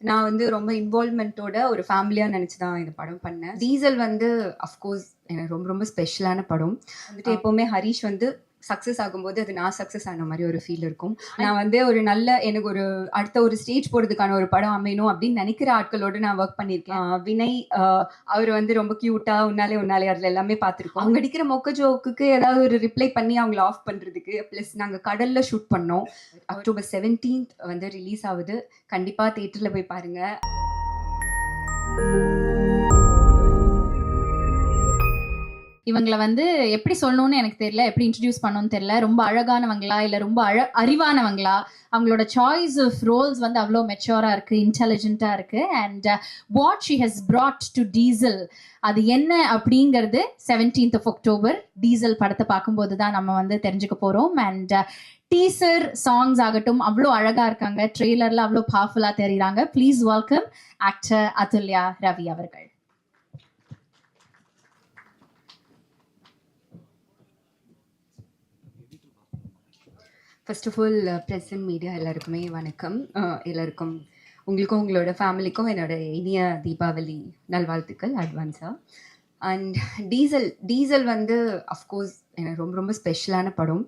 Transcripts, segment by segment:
நான் வந்து ரொம்ப இன்வால்வ்மெண்ட்டோட ஒரு ஃபேமிலியா நினைச்சு தான் இந்த படம் பண்ணேன். டீசல் வந்து அஃப்கோர்ஸ் எனக்கு ரொம்ப ரொம்ப ஸ்பெஷலான படம். வந்துட்டு எப்பவுமே ஹரிஷ் வந்து சக்ஸஸ் ஆகும்போது அது நான் சக்ஸஸ் ஆன மாதிரி ஒரு ஃபீல் இருக்கும். நான் வந்து ஒரு நல்ல எனக்கு ஒரு அடுத்த ஒரு ஸ்டேஜ் போறதுக்கான ஒரு படம் அமையணும் அப்படின்னு நினைக்கிற ஆட்களோட நான் ஒர்க் பண்ணியிருக்கேன். வினய் அவர் வந்து ரொம்ப கியூட்டா உன்னாலே அதுல எல்லாமே பார்த்துருக்கோம். அவங்க அடிக்கிற மொக்க ஜோக்குக்கு ஏதாவது ஒரு ரிப்ளை பண்ணி அவங்கள ஆஃப் பண்றதுக்கு ப்ளஸ் நாங்கள் கடல்ல ஷூட் பண்ணோம். அக்டோபர் 17th வந்து ரிலீஸ் ஆகுது. கண்டிப்பா தியேட்டர்ல போய் பாருங்க. இவங்கள வந்து எப்படி சொல்லணும்னு எனக்கு தெரியல, எப்படி இன்ட்ரடியூஸ் பண்ணணும்னு தெரியல. ரொம்ப அழகானவங்களா, இல்ல ரொம்ப அறிவானவங்களா, அவங்களோட சாய்ஸ் ஆஃப் ரோல்ஸ் வந்து அவ்வளோ மெச்சூரா இருக்கு, இன்டெலிஜென்ட்டா இருக்கு. And what she has brought to diesel, அது என்ன அப்படிங்கிறது 17th of October டீசல் படத்தை பார்க்கும்போது தான் நம்ம வந்து தெரிஞ்சுக்க போறோம். அண்ட் டீசர் சாங்ஸ் ஆகட்டும் அவ்வளோ அழகா இருக்காங்க, ட்ரெய்லர்ல அவ்வளோ பவர்ஃபுல்லா தெரியுறாங்க. Please welcome actor Athulya Ravi அவர்கள். First of all press and media எல்லாருக்குமே வணக்கம். எல்லாருக்கும் உங்களுக்கும் உங்களோட ஃபேமிலிக்கும் என்னோட இனிய தீபாவளி நல்வாழ்த்துக்கள் அட்வான்ஸாக. அண்ட் டீசல் வந்து அஃப்கோர்ஸ் எனக்கு ரொம்ப ரொம்ப ஸ்பெஷலான படம்.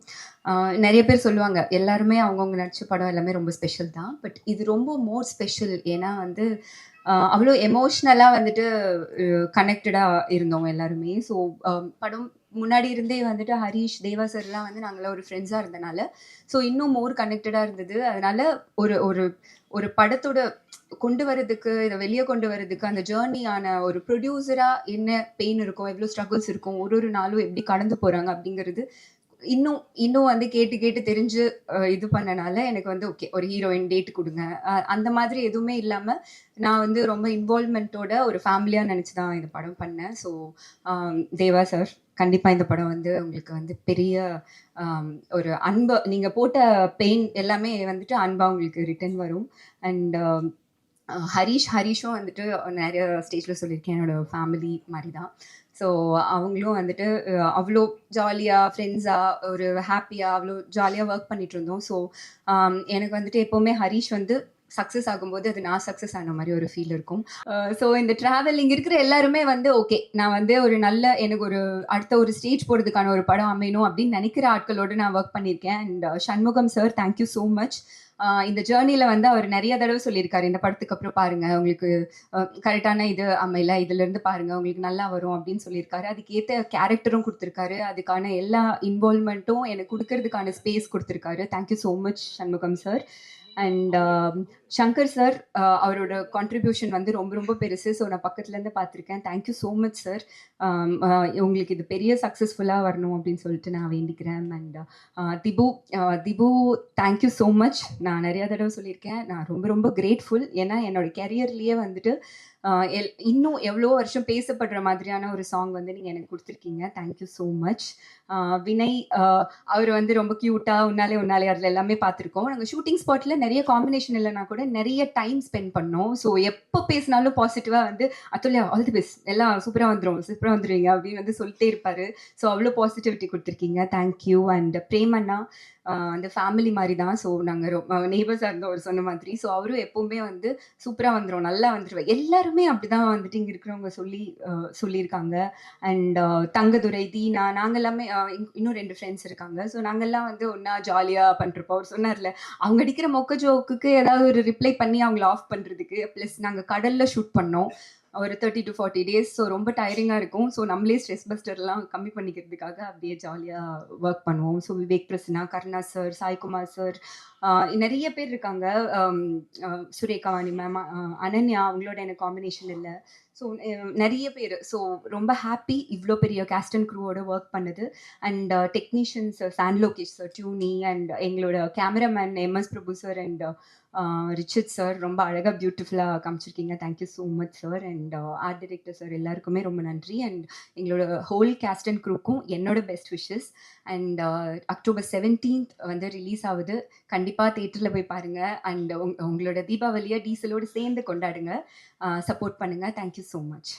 நிறைய பேர் சொல்லுவாங்க எல்லாருமே அவங்கவுங்க நடிச்ச படம் எல்லாமே ரொம்ப ஸ்பெஷல் தான். பட் இது ரொம்ப மோர் ஸ்பெஷல். ஏன்னா வந்து அவ்வளோ எமோஷ்னலாக வந்துட்டு கனெக்டடாக இருந்தோம் எல்லாருமே. ஸோ படம் முன்னாடி இருந்தே வந்துட்டு ஹரிஷ் தேவா சார்லாம் வந்து நாங்களாம் ஒரு ஃப்ரெண்ட்ஸாக இருந்தனால ஸோ இன்னும் மோர் கனெக்டடாக இருந்தது. அதனால ஒரு ஒரு ஒரு படத்தோட கொண்டு வரதுக்கு இதை வெளியே கொண்டு வரதுக்கு அந்த ஜேர்னியான ஒரு ப்ரொடியூசராக என்ன பெயின் இருக்கும், எவ்வளோ ஸ்ட்ரகிள்ஸ் இருக்கும், ஒரு நாளும் எப்படி கடந்து போகிறாங்க அப்படிங்கிறது இன்னும் வந்து கேட்டு தெரிஞ்சு இது பண்ணனால எனக்கு வந்து ஓகே ஒரு ஹீரோயின் டேட் கொடுங்க அந்த மாதிரி எதுவுமே இல்லாமல் நான் வந்து ரொம்ப இன்வால்வ்மெண்ட்டோட ஒரு ஃபேமிலியாக நினச்சி தான் இந்த படம் பண்ணேன். ஸோ தேவா சார் கண்டிப்பாக இந்த படம் வந்து உங்களுக்கு வந்து பெரிய ஒரு அன்பை நீங்கள் போட்ட பெயின் எல்லாமே வந்துட்டு அன்பாக உங்களுக்கு ரிட்டர்ன் வரும். அண்ட் ஹரிஷும் வந்துட்டு நிறைய ஸ்டேஜில் சொல்லியிருக்கேன் என்னோட ஃபேமிலி மாதிரி தான். ஸோ அவங்களும் வந்துட்டு அவ்வளோ ஜாலியாக ஃப்ரெண்ட்ஸாக ஒரு ஹாப்பியாக அவ்வளோ ஜாலியாக ஒர்க் பண்ணிட்டு இருந்தோம். ஸோ எனக்கு வந்துட்டு எப்போவுமே ஹரிஷ் வந்து சக்ஸஸ் ஆகும்போது அது நான் சக்ஸஸ் ஆன மாதிரி ஒரு ஃபீல் இருக்கும். ஸோ இந்த ட்ராவலிங் இருக்கிற எல்லாருமே வந்து ஓகே நான் வந்து ஒரு நல்ல எனக்கு ஒரு அடுத்த ஒரு ஸ்டேஜ் போகிறதுக்கான ஒரு படம் அமையணும் அப்படின்னு நினைக்கிற ஆட்களோடு நான் ஒர்க் பண்ணியிருக்கேன். And Shanmugam sir thank you so much. இந்த ஜேர்னியில் வந்து அவர் நிறைய தடவை சொல்லியிருக்காரு இந்த படத்துக்கு அப்புறம் பாருங்கள் உங்களுக்கு கரெக்டான இது அமையல, இதுலேருந்து பாருங்கள் உங்களுக்கு நல்லா வரும் அப்படின்னு சொல்லியிருக்காரு. அதுக்கேற்ற கேரக்டரும் கொடுத்துருக்காரு. அதுக்கான எல்லா இன்வால்வ்மெண்ட்டும் எனக்கு கொடுக்கறதுக்கான ஸ்பேஸ் கொடுத்துருக்காரு. Thank you so much Shanmugam sir. And Shankar sir அவரோட கான்ட்ரிபியூஷன் வந்து ரொம்ப ரொம்ப பெருசு. ஸோ நான் பக்கத்துலேருந்து பார்த்துருக்கேன். Thank you so much sir. உங்களுக்கு இது பெரிய சக்ஸஸ்ஃபுல்லாக வரணும் அப்படின்னு சொல்லிட்டு நான் வேண்டிக்கிறேன். And Dipu thank you so much. நான் நிறையா தடவை சொல்லியிருக்கேன் நான் ரொம்ப ரொம்ப கிரேட்ஃபுல். ஏன்னா என்னோடய கெரியர்லேயே வந்துட்டு இன்னும் எவ்வளோ வருஷம் பேசப்படுற மாதிரியான ஒரு சாங் வந்து நீங்கள் எனக்கு கொடுத்துருக்கீங்க. Thank you so much. வினய் அவர் வந்து ரொம்ப க்யூட்டாக உன்னாலே அதில் எல்லாமே பார்த்துருக்கோம். நாங்கள் ஷூட்டிங் ஸ்பாட்டில் நிறைய காம்பினேஷன் இல்லைனா கூட நிறைய டைம் ஸ்பெண்ட் பண்ணோம். ஸோ எப்போ பேசினாலும் பாசிட்டிவாக வந்து அதுல்யா ஆல் தி பெஸ்ட் எல்லாம் சூப்பராக வந்துடுவீங்க அப்படின்னு வந்து சொல்லிட்டே இருப்பார். ஸோ அவ்வளோ பாசிட்டிவிட்டி கொடுத்துருக்கீங்க. தேங்க்யூ. அண்ட் பிரேமண்ணா அந்த ஃபேமிலி மாதிரி தான். ஸோ நாங்கள் நெய்பர்ஸாக இருந்தோம் அவர் சொன்ன மாதிரி. ஸோ அவரும் எப்போவுமே வந்து சூப்பராக வந்துடும், நல்லா வந்துடுவேன். எல்லாருமே அப்படி தான் வந்துட்டு இங்கே இருக்கிறவங்க சொல்லியிருக்காங்க. அண்ட் தங்கதுரை, தீனா, நாங்கள் எல்லாமே இன்னும் 2 ஃப்ரெண்ட்ஸ் இருக்காங்க. ஸோ நாங்கள்லாம் வந்து ஒன்றா ஜாலியாக பண்ணிருப்போம். அவர் சொன்னார்ல அவங்க அடிக்கிற மொக்க ஜோக்குக்கு ஏதாவது ஒரு ரிப்ளை பண்ணி அவங்கள ஆஃப் பண்ணுறதுக்கு. ப்ளஸ் நாங்கள் கடலில் ஷூட் பண்ணோம் ஒரு 30 to 40 days. ஸோ ரொம்ப டயரிங்காக இருக்கும். ஸோ நம்மளே ஸ்ட்ரெஸ் பஸ்டர்லாம் கம்மி பண்ணிக்கிறதுக்காக அப்படியே ஜாலியாக ஒர்க் பண்ணுவோம். So Vivek Prasanna, Karuna sir, Saikumar sir, நிறைய பேர் இருக்காங்க. சுரேகாவாணி மேம், அனன்யா அவங்களோட எனக்கு காம்பினேஷன் இல்லை. ஸோ நிறைய பேர். ஸோ ரொம்ப ஹாப்பி இவ்வளோ பெரிய கேஸ்ட் அண்ட் க்ரூவோட ஒர்க் பண்ணது. And technicians Sean Lokesh sir, டியூனி, அண்ட் எங்களோட cameraman MS Prabhu sir and Richard sir ரொம்ப அழகாக பியூட்டிஃபுல்லாக காமிச்சிருக்கீங்க. Thank you so much sir. And art director sir எல்லாருக்குமே ரொம்ப நன்றி. அண்ட் எங்களோட ஹோல் கேஸ்ட் அண்ட் க்ரூக்கும் என்னோட best wishes. And October 17th வந்து ரிலீஸ் ஆகுது. கண்டிப்பாக தியேட்டரில் போய் பாருங்கள். அண்ட் உங்களோட தீபாவளியை டீசலோடு சேர்ந்து கொண்டாடுங்க. சப்போர்ட் பண்ணுங்கள். Thank you so much.